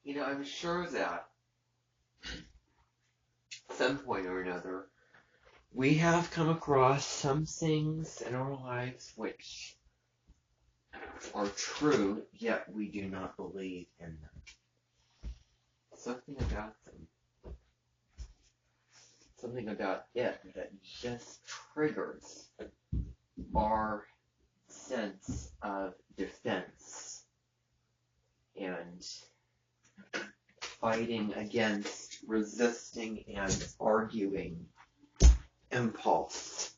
I'm sure that at some point or another, we have come across some things in our lives which are true, yet we do not believe in them. Something about them, something about it that just triggers our sense of defense and fighting against, resisting, and arguing impulse.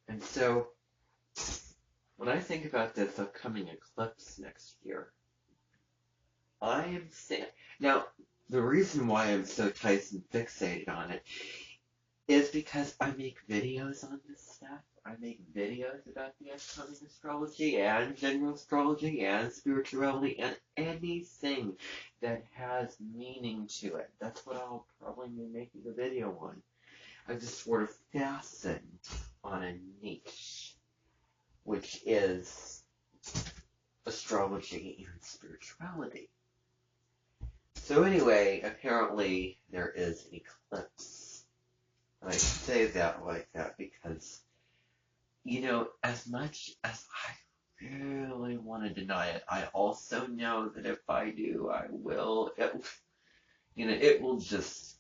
And so, when I think about this upcoming eclipse next year, I am saying, now, the reason why I'm so Tyson fixated on it is because I make videos on this stuff. I make videos about the upcoming astrology and general astrology and spirituality and anything that has meaning to it. That's what I'll probably be making a video on. I'm just sort of fastened on a niche, which is astrology and spirituality. So anyway, apparently there is an eclipse. And I say that like that because, as much as I really want to deny it, I also know that if I do, I will, it will just,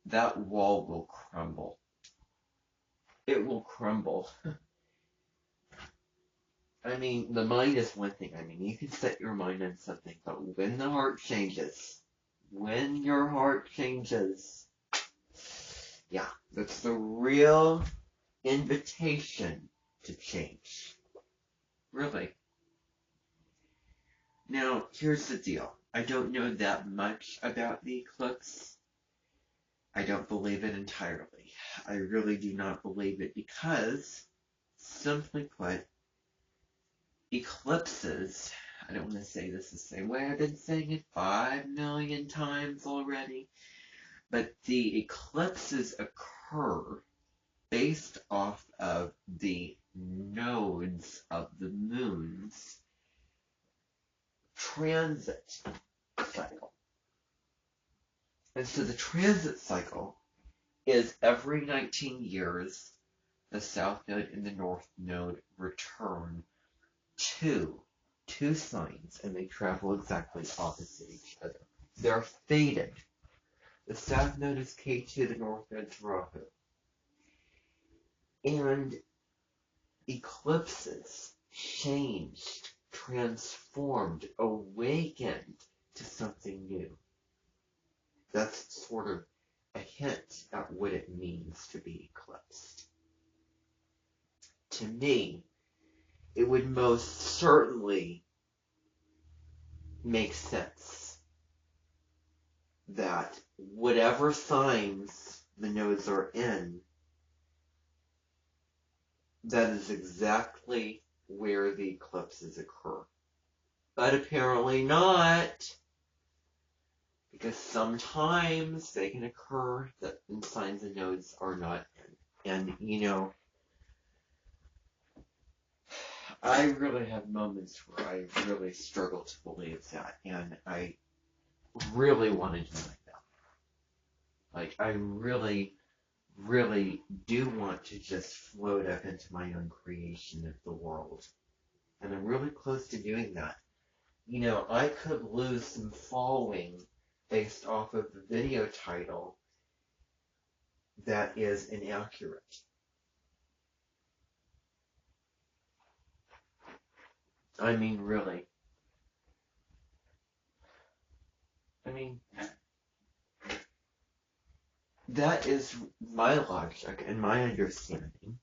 that wall will crumble. It will crumble. I mean, the mind is one thing. I mean, you can set your mind on something, but when the heart changes, when your heart changes, yeah, that's the real invitation to change. Really. Now, here's the deal. I don't know that much about the eclipse. I don't believe it entirely. I really do not believe it because, simply put, eclipses, I don't want to say this the same way I've been saying it 5 million times already, but the eclipses occur based off of the nodes of the moon's transit cycle. And so the transit cycle is every 19 years, the south node and the north node return to two signs, and they travel exactly opposite each other. They're fated. The south node is K2, the north node is Rahu. And eclipses changed, transformed, awakened to something new. That's sort of a hint at what it means to be eclipsed. To me, it would most certainly make sense that whatever signs the nodes are in, that is exactly where the eclipses occur. But apparently not, because sometimes they can occur that in signs the nodes are not in. And, I really have moments where I really struggle to believe that, and I really want to deny that. Like, I really, really do want to just float up into my own creation of the world. And I'm really close to doing that. I could lose some following based off of the video title that is inaccurate. I mean, really. I mean, that is my logic and my understanding.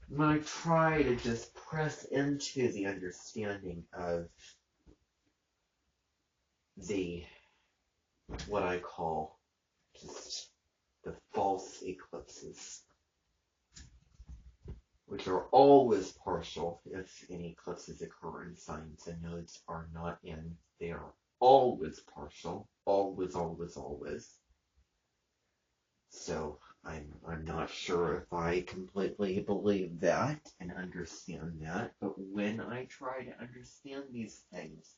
When I try to just press into the understanding of what I call just the false eclipses, which are always partial if any eclipses occur in signs and nodes are not in. They are always partial. Always, always, always. So, I'm not sure if I completely believe that and understand that, but when I try to understand these things,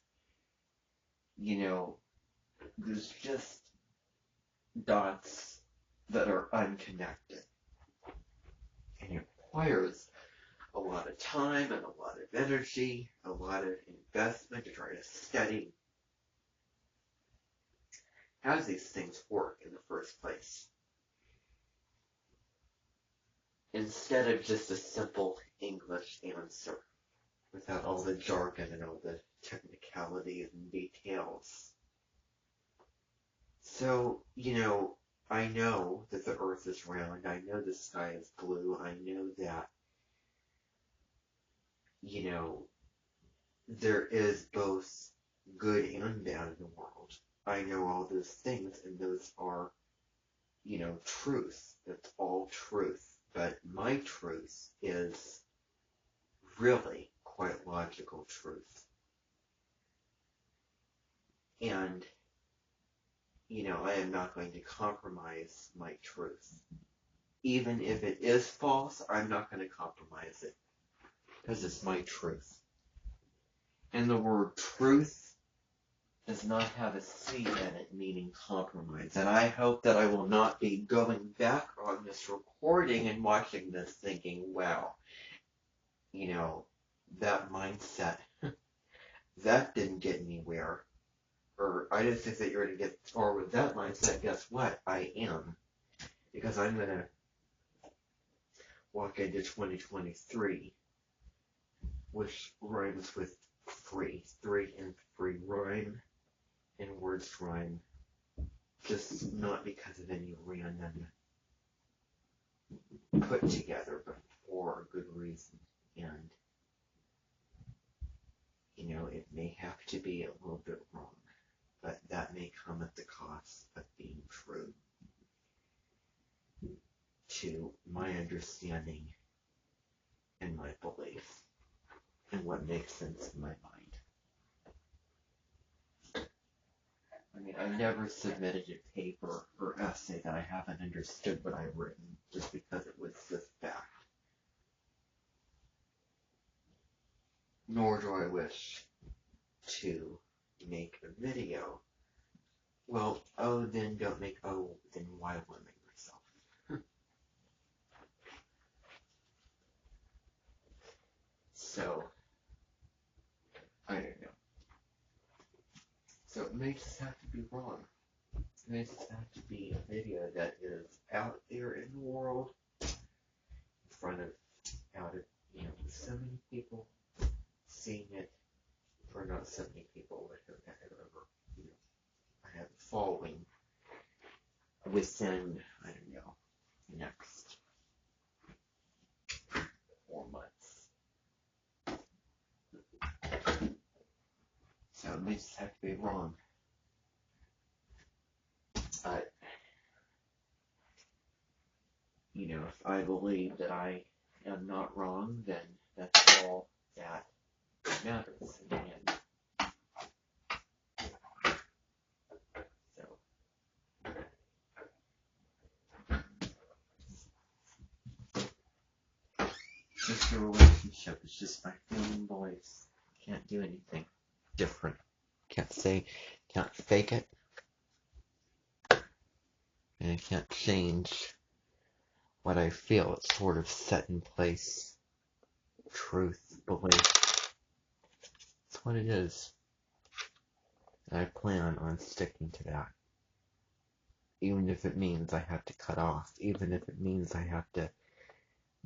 you know, there's just dots that are unconnected. And it requires a lot of time and a lot of energy, a lot of investment to try to study how these things work in the first place. Instead of just a simple English answer without all the jargon and all the technicalities and details. So, I know that the earth is round, I know the sky is blue, I know that, there is both good and bad in the world. I know all those things, and those are, truth. That's all truth. But my truth is really quite logical truth. And, I am not going to compromise my truth. Even if it is false, I'm not going to compromise it. Because it's my truth. And the word truth does not have a C in it, meaning compromise. And I hope that I will not be going back on this recording and watching this thinking, wow, that mindset, that didn't get anywhere. Or I didn't think that you were going to get far with that mindset. Guess what? I am. Because I'm going to walk into 2023, which rhymes with free. 3 and 3 rhyme. And words rhyme. Just not because of any random put together, but for a good reason. And, it may have to be a little bit wrong, but that may come at the cost of being true to my understanding and my belief and what makes sense in my mind. I mean, I never submitted a paper or essay that I haven't understood what I've written just because it was just fact. Nor do I wish to make a video. Well, then don't make, then why limit yourself? So, I don't know. So it may just have to be wrong. It may just have to be a video that is out there in the world, in front of, so many people, seeing it, or not so many people, but whoever, I have a following within, I don't know, the next 4 months. So it may just have to be wrong. But, if I believe that I am not wrong, then that's all that matters in the end. So, just a relationship. It's just my feeling voice. Can't do anything different. Can't fake it. And I can't change what I feel. It's sort of set in place. Truth, belief. That's what it is. And I plan on sticking to that. Even if it means I have to cut off. Even if it means I have to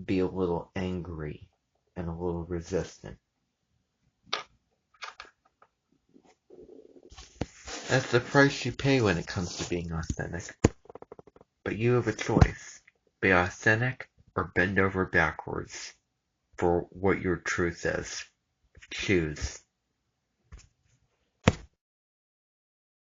be a little angry and a little resistant. That's the price you pay when it comes to being authentic. But you have a choice. Be authentic or bend over backwards for what your truth is. Choose.